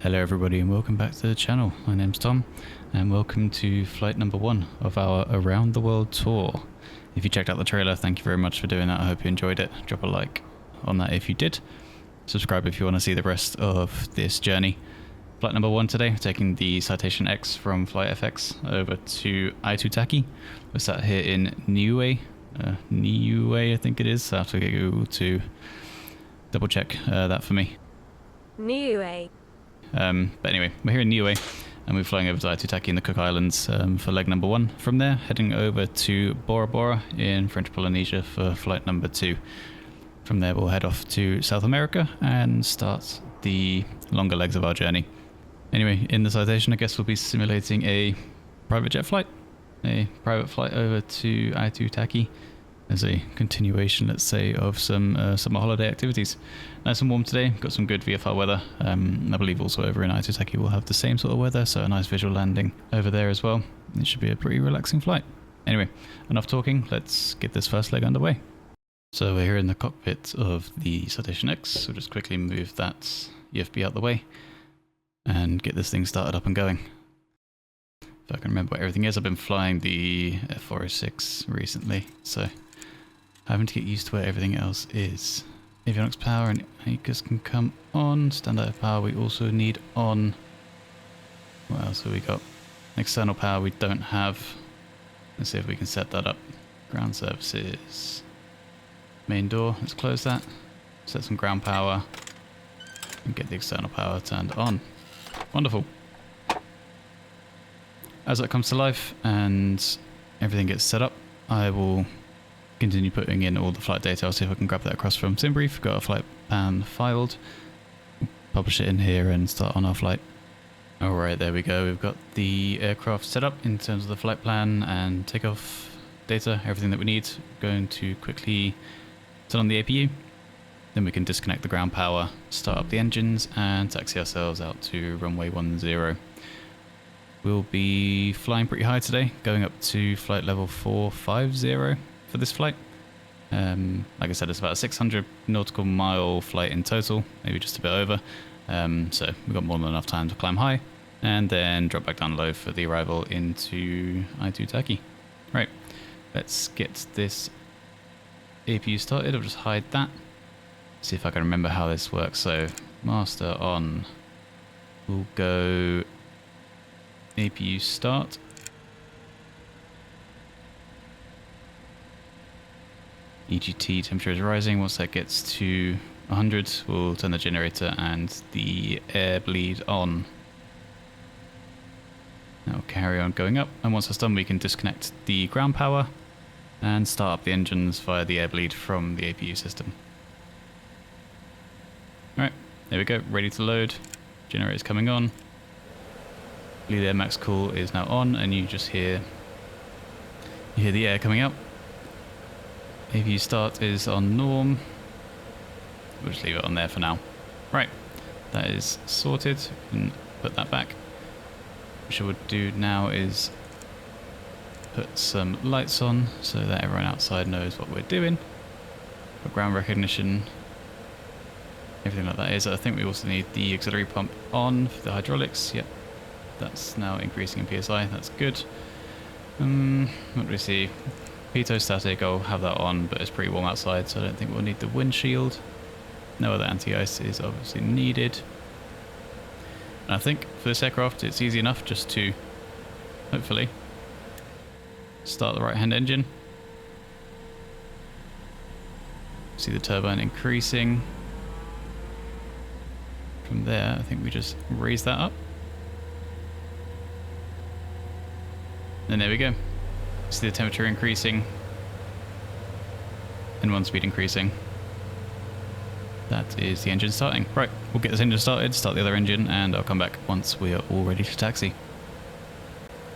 Hello everybody and welcome back to the channel. My name's Tom and welcome to flight number 1 of our Around the World tour. If you checked out the trailer, thank you very much for doing that. I hope you enjoyed it. Drop a like on that if you did. Subscribe if you want to see the rest of this journey. Flight number 1 today, taking the Citation X from FlightFX over to Aitutaki. We're sat here in Niue, I think it is. I have to get Google to double check that for me. Niue. But anyway, we're here in Niue and we're flying over to Aitutaki in the Cook Islands for leg number 1. From there, heading over to Bora Bora in French Polynesia for flight number 2. From there, we'll head off to South America and start the longer legs of our journey. Anyway, in the Citation, I guess we'll be simulating a private jet flight. A private flight over to Aitutaki as a continuation, let's say, of some summer holiday activities. Nice and warm today, got some good VFR weather. I believe also over in Aitutaki we'll have the same sort of weather, so a nice visual landing over there as well. It should be a pretty relaxing flight. Anyway, enough talking, let's get this first leg underway. So we're here in the cockpit of the Citation X, so just quickly move that UFB out the way and get this thing started up and going. If I can remember what everything is, I've been flying the F406 recently, so having to get used to where everything else is. Avionics power and ACUS can come on. Standard power we also need on. What else have we got? External power we don't have. Let's see if we can set that up. Ground services. Main door, let's close that. Set some ground power. And get the external power turned on. Wonderful. As that comes to life and everything gets set up, I will continue putting in all the flight data. I'll see if I can grab that across from SimBrief. Got a flight plan filed. Publish it in here and start on our flight. Alright, there we go. We've got the aircraft set up in terms of the flight plan and takeoff data, everything that we need. Going to quickly turn on the APU. Then we can disconnect the ground power, start up the engines and taxi ourselves out to runway 10. We'll be flying pretty high today, going up to flight level 450 for this flight. Like I said, it's about a 600 nautical mile flight in total, maybe just a bit over. So we've got more than enough time to climb high and then drop back down low for the arrival into Aitutaki. Right, let's get this APU started. I'll just hide that. See if I can remember how this works. So master on. We'll go APU start. EGT temperature is rising. Once that gets to 100, we'll turn the generator and the air bleed on. That will carry on going up, and once that's done, we can disconnect the ground power and start up the engines via the air bleed from the APU system. Alright, there we go, ready to load. Generator's coming on. Bleed air max cool is now on, and you just hear the air coming out. APU start is on norm. We'll just leave it on there for now. Right, that is sorted. We can put that back. What I would do now is put some lights on so that everyone outside knows what we're doing. Put ground recognition, everything like that is. I think we also need the auxiliary pump on for the hydraulics. Yep, that's now increasing in PSI. That's good. What do we see? Pitot static, I'll have that on, but it's pretty warm outside, so I don't think we'll need the windshield. No other anti-ice is obviously needed. And I think for this aircraft, it's easy enough just to, hopefully, start the right-hand engine. See the turbine increasing. From there, I think we just raise that up. And there we go. See the temperature increasing and 1 speed increasing. That is the engine starting. Right, we'll get this engine started, start the other engine, and I'll come back once we are all ready to taxi.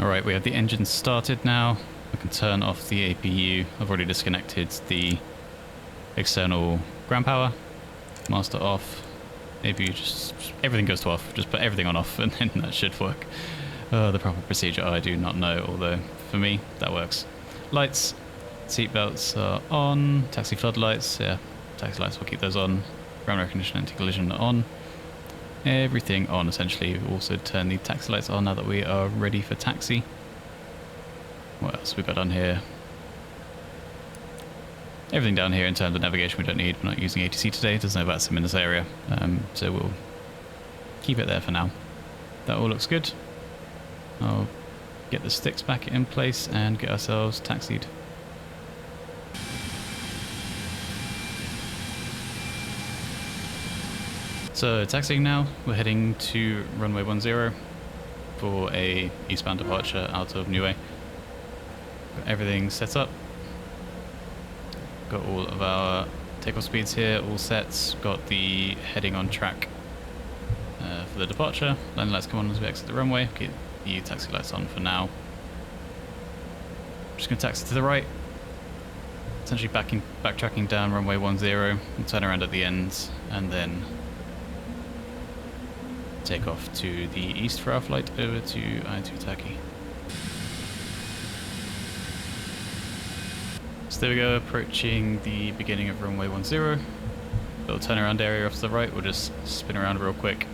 Alright, we have the engine started now. I can turn off the APU. I've already disconnected the external ground power. Master off. APU just everything goes to off. Just put everything on off and then that should work. The proper procedure I do not know, although for me that works. Lights, seatbelts are on, taxi floodlights, yeah, taxi lights, we'll keep those on, ground recognition, anti-collision on. everything on essentially. We've also turned the taxi lights on now that we are ready for taxi. What else we got on here? Everything down here in terms of navigation we don't need. We're not using ATC today. There's no VATSIM in this area, so we'll keep it there for now. That all looks good. I'll get the sticks back in place and get ourselves taxied. So taxiing now, we're heading to runway 10 for a eastbound departure out of Niue. Got everything set up. Got all of our takeoff speeds here, all set. Got the heading on track for the departure. Landing lights come on as we exit the runway. Keep the taxi lights on for now. Just going to taxi to the right. Essentially backtracking down runway 10. We'll turn around at the end and then take off to the east for our flight over to Aitutaki. So there we go, approaching the beginning of runway 10. Little turnaround area off to the right. We'll just spin around real quick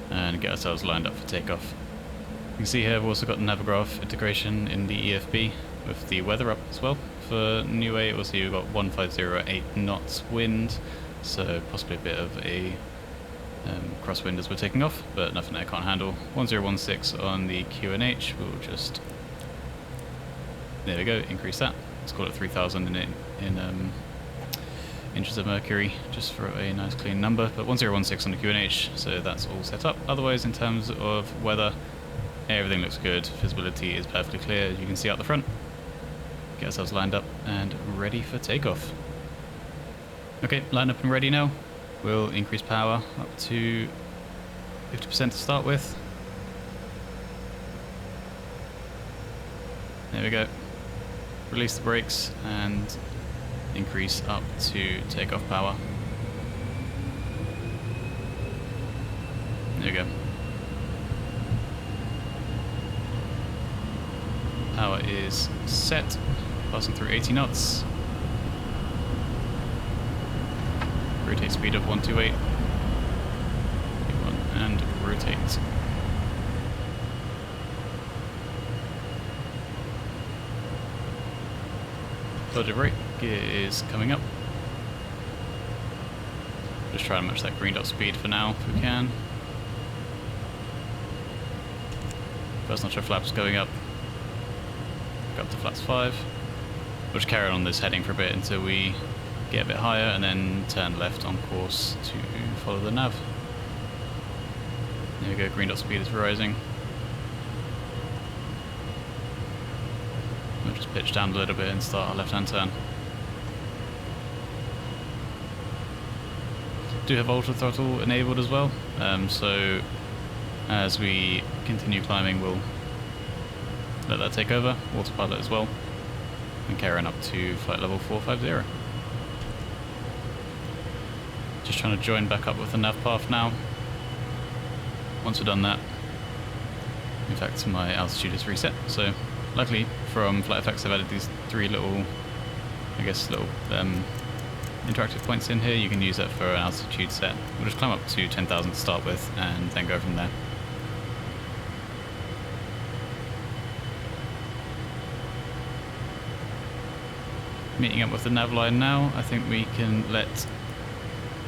and get ourselves lined up for takeoff. You can see here we've also got Navigraph integration in the EFB with the weather up as well. For Niue, also you've got 1508 knots wind, so possibly a bit of a crosswind as we're taking off, but nothing I can't handle. 1016 on the QNH, we'll just, there we go, increase that. Let's call it 3000 in inches of mercury, just for a nice clean number, but 1016 on the QNH, so that's all set up. Otherwise, in terms of weather, everything looks good. Visibility is perfectly clear, as you can see out the front. Get ourselves lined up and ready for takeoff. Okay, lined up and ready now. We'll increase power up to 50% to start with. There we go. Release the brakes and increase up to takeoff power. There we go. Power is set, passing through 80 knots. Rotate speed of 128. And rotate. Dodge brake is coming up. Just try to match that green dot speed for now if we can. First notch of flaps going up. Go up to flaps 5. We'll just carry on this heading for a bit until we get a bit higher and then turn left on course to follow the nav. There we go, green dot speed is rising. We'll just pitch down a little bit and start our left hand turn. Do have ultra throttle enabled as well, so as we continue climbing we'll let that take over, autopilot as well, and carry on up to flight level 450. Just trying to join back up with the nav path now. Once we've done that, in fact my altitude is reset, so luckily from FlightFX I've added these 3 little, I guess little interactive points in here. You can use that for an altitude set. We'll just climb up to 10,000 to start with and then go from there. Meeting up with the nav line now, I think we can let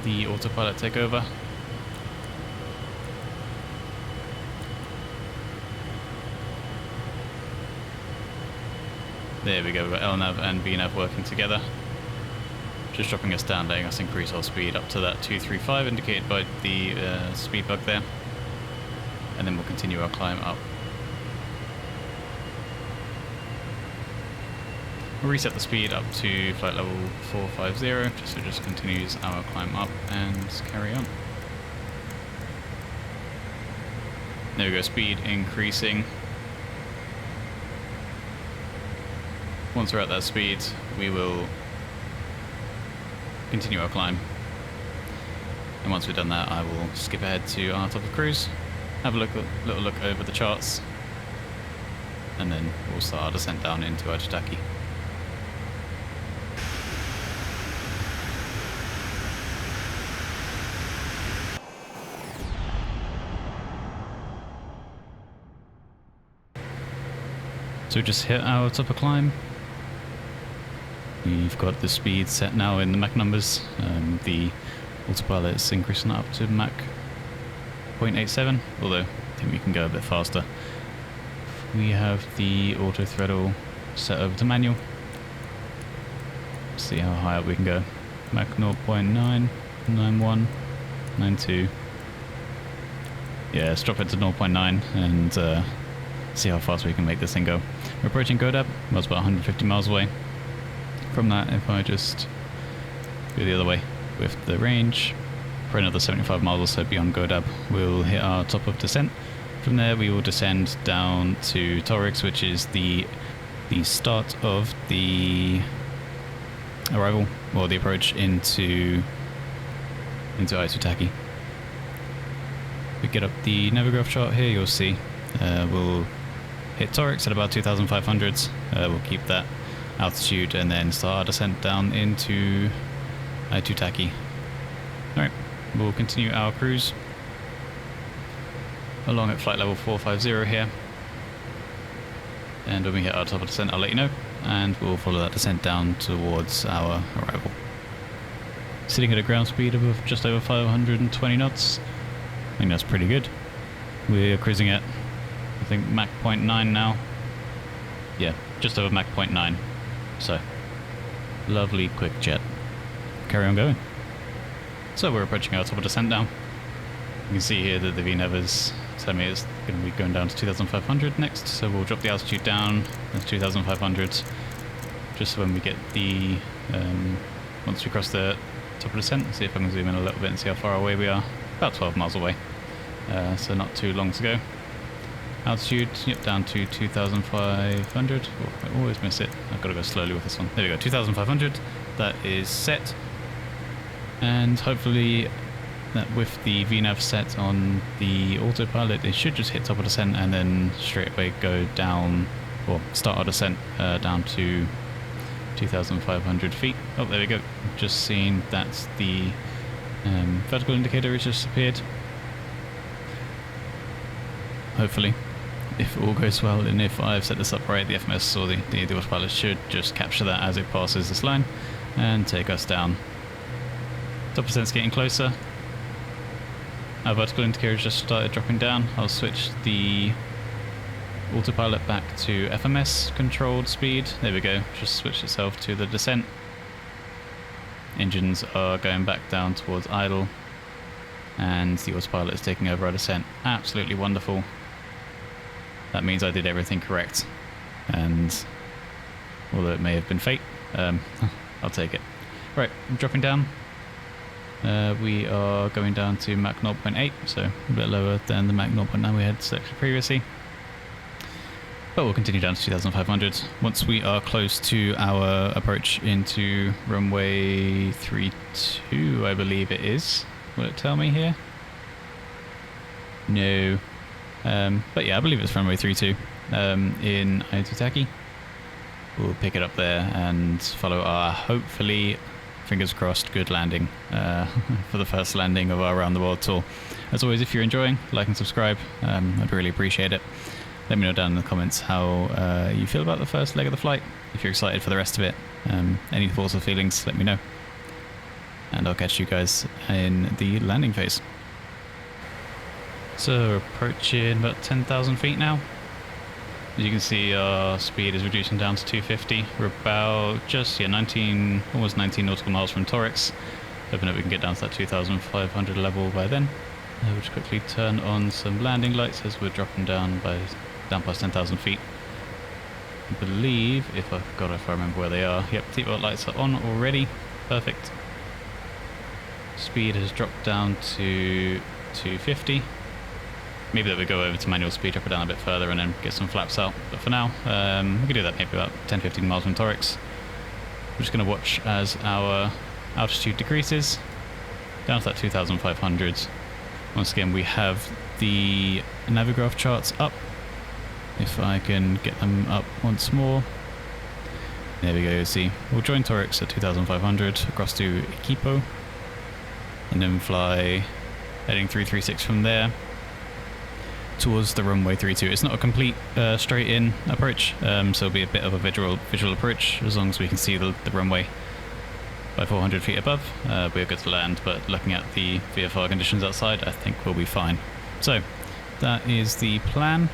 the autopilot take over. There we go, we've got LNAV and VNAV working together. Just dropping us down, letting us increase our speed up to that 235 indicated by the speed bug there. And then we'll continue our climb up. We'll reset the speed up to flight level 450, so it just continues our climb up and carry on. There we go, speed increasing. Once we're at that speed, we will continue our climb. And once we've done that, I will skip ahead to our top of cruise, have a little look over the charts, and then we'll start our descent down into Aitutaki. So we just hit our top of climb. We've got the speed set now in the Mach numbers. The autopilot's increasing up to Mach 0.87, although I think we can go a bit faster. We have the auto throttle set over to manual. See how high up we can go. Mach 0.9, 91, 92. Yeah, let's drop it to 0.9 and see how fast we can make this thing go. We're approaching Godab. Well, it's about 150 miles away. From that, if I just go the other way with the range, for another 75 miles or so beyond Godab, we'll hit our top of descent. From there, we will descend down to Torix, which is the start of the arrival, or the approach into Aitutaki. We get up the Navigraph chart here, you'll see we'll hit Torix at about 2,500. We'll keep that altitude and then start our descent down into Aitutaki. Alright, we'll continue our cruise along at flight level 450 here, and when we hit our top of descent I'll let you know, and we'll follow that descent down towards our arrival. Sitting at a ground speed of just over 520 knots. I think that's pretty good. We're cruising at, I think, Mach 0.9 now. Yeah, just over Mach 0.9. So, lovely quick jet. Carry on going. So we're approaching our top of descent now. You can see here that the VNAV is telling me it's going to be going down to 2,500 next, so we'll drop the altitude down to 2,500, just when we get the, once we cross the top of descent. See if I can zoom in a little bit and see how far away we are. About 12 miles away, so not too long to go. Altitude, yep, down to 2,500. Oh, I always miss it. I've got to go slowly with this one. There we go, 2,500. That is set. And hopefully, that with the VNAV set on the autopilot, it should just hit top of descent and then straight away go down, or start our descent down to 2,500 feet. Oh, there we go. Just seen that the vertical indicator has just appeared. Hopefully, if all goes well, and if I've set this up right, the FMS or the autopilot should just capture that as it passes this line and take us down. Top percent's getting closer. Our vertical indicator just started dropping down. I'll switch the autopilot back to FMS controlled speed. There we go, just switched itself to the descent. Engines are going back down towards idle, and the autopilot is taking over our descent. Absolutely wonderful. That means I did everything correct, and although it may have been fate, I'll take it. Right, I'm dropping down. We are going down to Mach 0.8, so a bit lower than the Mach 0.9 we had selected previously. But we'll continue down to 2,500. Once we are close to our approach into runway 32, I believe it is. Will it tell me here? No. But yeah, I believe it's runway 32 in Aitutaki. We'll pick it up there and follow our, hopefully, fingers crossed, good landing for the first landing of our Around the World tour. As always, if you're enjoying, like and subscribe. I'd really appreciate it. Let me know down in the comments how you feel about the first leg of the flight. If you're excited for the rest of it. Any thoughts or feelings, let me know. And I'll catch you guys in the landing phase. So we're approaching about 10,000 feet now. As you can see, our speed is reducing down to 250. We're about just, almost 19 nautical miles from Torix. Hoping that we can get down to that 2,500 level by then. We'll just quickly turn on some landing lights as we're dropping down past 10,000 feet. I believe, if I remember where they are. Yep, seatbelt lights are on already. Perfect. Speed has dropped down to 250. Maybe that we go over to manual speed, drop it down a bit further and then get some flaps out. But for now, we can do that maybe about 10-15 miles from Torix. We're just going to watch as our altitude decreases down to that 2,500. Once again, we have the Navigraph charts up. If I can get them up once more. There we go, you'll see. We'll join Torix at 2,500 across to Iquipo. And then fly heading 336 from there. towards the runway 32. It's not a complete straight in approach, so it'll be a bit of a visual approach as long as we can see the runway by 400 feet above. We're good to land, but looking at the VFR conditions outside, I think we'll be fine. So that is the plan,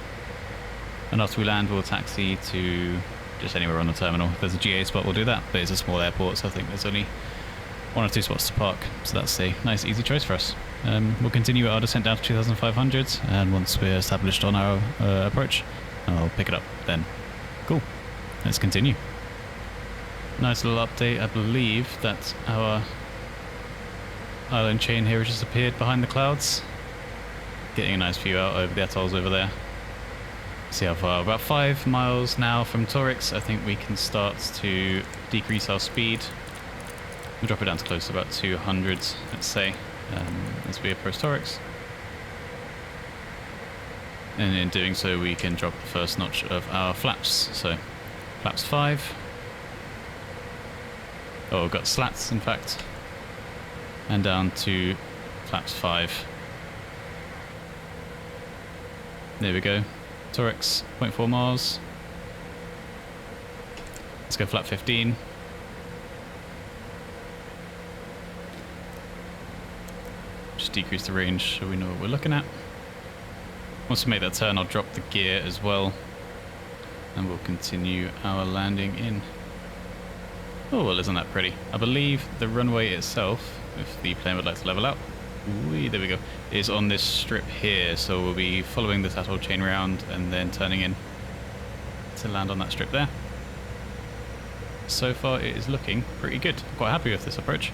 and after we land we'll taxi to just anywhere on the terminal. If there's a GA spot we'll do that, but it's a small airport, so I think there's only 1 or 2 spots to park, so that's a nice easy choice for us. We'll continue our descent down to 2,500, and once we're established on our approach, I'll pick it up then. Cool, let's continue. Nice little update. I believe that our island chain here has just appeared behind the clouds. Getting a nice view out over the atolls over there. See how far, about 5 miles now from Torix. I think we can start to decrease our speed. We'll drop it down to close to about 200, let's say, as we approach Torix. And in doing so, we can drop the first notch of our flaps. So, flaps 5. Oh, we've got slats, in fact. And down to flaps 5. There we go. Torix, 0.4 miles. Let's go flap 15. Just decrease the range so we know what we're looking at. Once we make that turn, I'll drop the gear as well, and we'll continue our landing in. Oh, well, isn't that pretty? I believe the runway itself, if the plane would like to level out, there we go, is on this strip here, so we'll be following this atoll chain round and then turning in to land on that strip there. So far it is looking pretty good. I'm quite happy with this approach.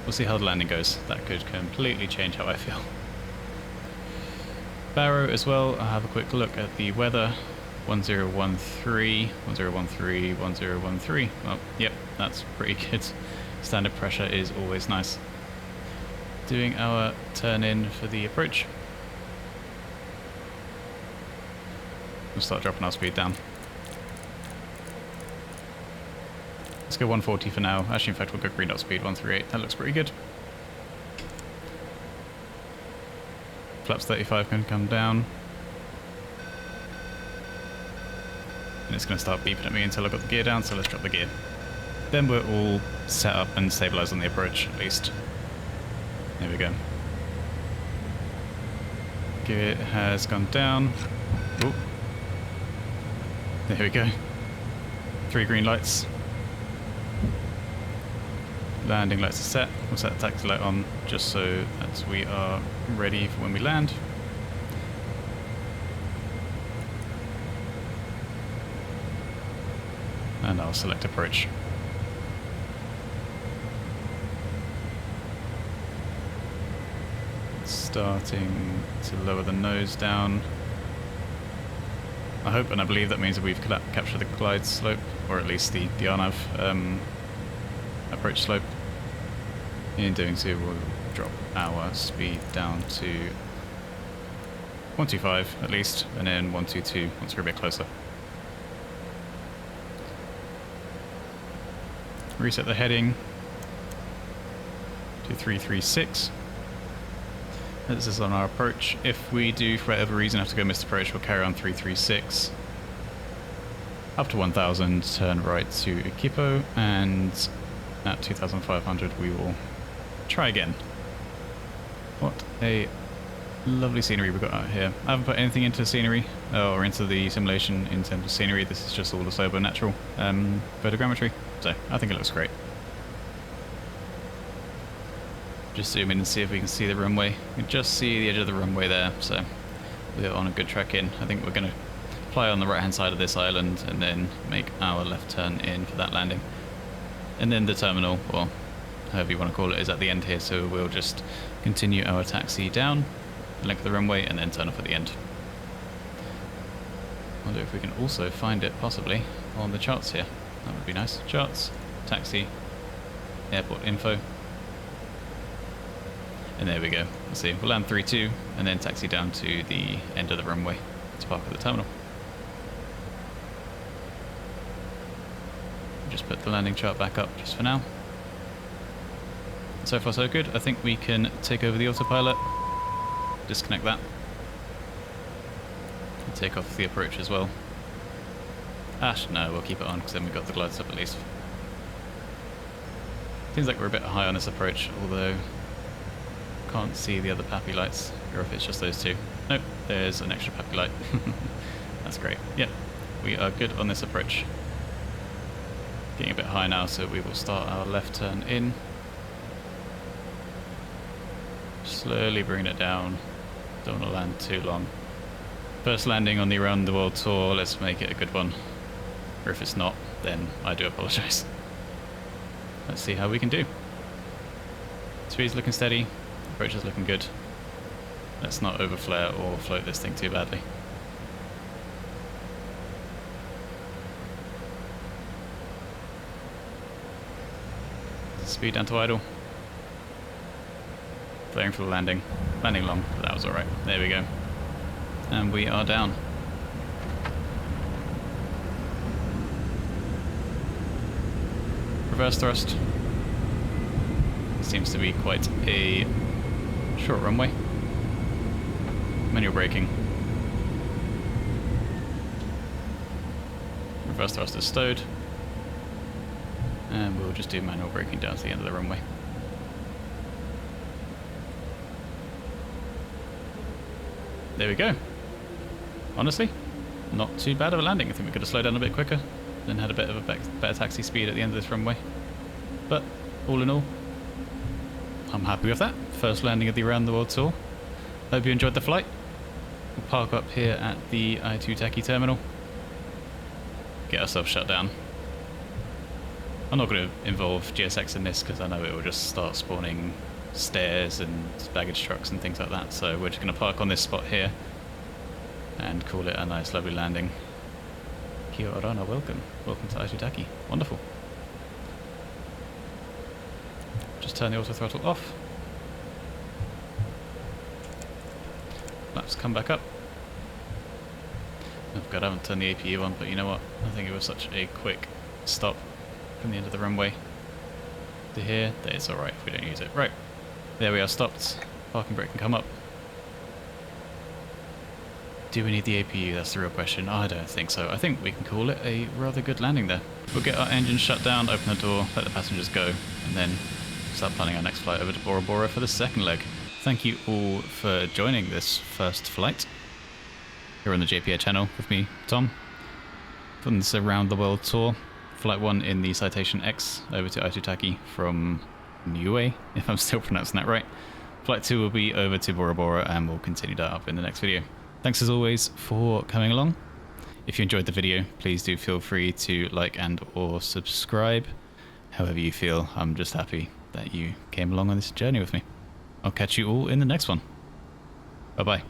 We'll see how the landing goes. That could completely change how I feel. Barrow as well, I'll have a quick look at the weather. 1013, 1013, 1013. Well, yep, that's pretty good. Standard pressure is always nice. Doing our turn in for the approach. We'll start dropping our speed down. Let's go 140 for now. Actually, in fact, we'll go green dot speed 138. That looks pretty good. Flaps 35 can come down. And it's going to start beeping at me until I've got the gear down, so let's drop the gear. Then we're all set up and stabilised on the approach, at least. There we go. Gear has gone down. Ooh. There we go. 3 green lights. Landing lights are set. We'll set the taxi light on just so that we are ready for when we land. And I'll select approach. Starting to lower the nose down. I hope and I believe that means that we've captured the glide slope, or at least the RNAV approach slope. In doing so, we'll drop our speed down to 125 at least, and then 122 once we're a bit closer. Reset the heading to 336. This is on our approach. If we do, for whatever reason, have to go missed approach, we'll carry on 336. Up to 1000, turn right to Equipo, and at 2500 we will try again. What a lovely scenery we've got out here. I haven't put anything into scenery, or into the simulation in terms of scenery. This is just all Asobo natural photogrammetry, so I think it looks great. Just zoom in and see if we can see the runway. We can just see the edge of the runway there, so we're on a good track in. I think we're going to fly on the right hand side of this island and then make our left turn in for that landing. And then the terminal, or however you want to call it, is at the end here, so we'll just continue our taxi down the length of the runway and then turn off at the end. I wonder if we can also find it possibly on the charts here. That would be nice. Charts, taxi, airport info. And there we go. Let's see. We'll land 3-2 and then taxi down to the end of the runway to park at the terminal. Just put the landing chart back up just for now. So far so good. I think we can take over the autopilot. Disconnect that. take off the approach as well. No, we'll keep it on because then we've got the glides up at least. Seems like we're a bit high on this approach, although can't see the other pappy lights, or if it's just those two. Nope, there's an extra pappy light. That's great. Yep, we are good on this approach. Getting a bit high now, so we will start our left turn in. Slowly bring it down. Don't want to land too long. First landing on the Around the World tour, let's make it a good one. Or if it's not, then I do apologise. Let's see how we can do. Speed's looking steady, approach is looking good. Let's not overflare or float this thing too badly. Speed down to idle. Flaring for the landing. Landing long, but that was alright. There we go. And we are down. Reverse thrust. Seems to be quite a short runway. Manual braking. Reverse thrust is stowed. And we'll just do manual braking down to the end of the runway. There we go. Honestly, not too bad of a landing. I think we could have slowed down a bit quicker, then had a bit of a better taxi speed at the end of this runway. But all in all, I'm happy with that. First landing of the Around the World tour. Hope you enjoyed the flight. We'll park up here at the Aitutaki terminal. Get ourselves shut down. I'm not going to involve GSX in this because I know it will just start spawning stairs and baggage trucks and things like that, so we're just going to park on this spot here and call it a nice lovely landing. Kia orana, welcome to Aitutaki. Wonderful. Just turn the auto throttle off. Flaps come back up. Oh god, I haven't turned the APU on, but you know what, I think it was such a quick stop from the end of the runway to here that it's alright if we don't use it. Right. There we are, stopped. Parking brake can come up. Do we need the APU? That's the real question. I don't think so. I think we can call it a rather good landing there. We'll get our engine shut down, open the door, let the passengers go, and then start planning our next flight over to Bora Bora for the second leg. Thank you all for joining this first flight here on the JPA channel with me, Tom, from this Around the World tour. Flight 1 in the citationx over to Aitutaki from Niue, if I'm still pronouncing that right. Flight 2 will be over to Bora Bora, and we'll continue that up in the next video. Thanks as always for coming along. If you enjoyed the video, please do feel free to like and or subscribe. However you feel, I'm just happy that you came along on this journey with me. I'll catch you all in the next one. Bye bye.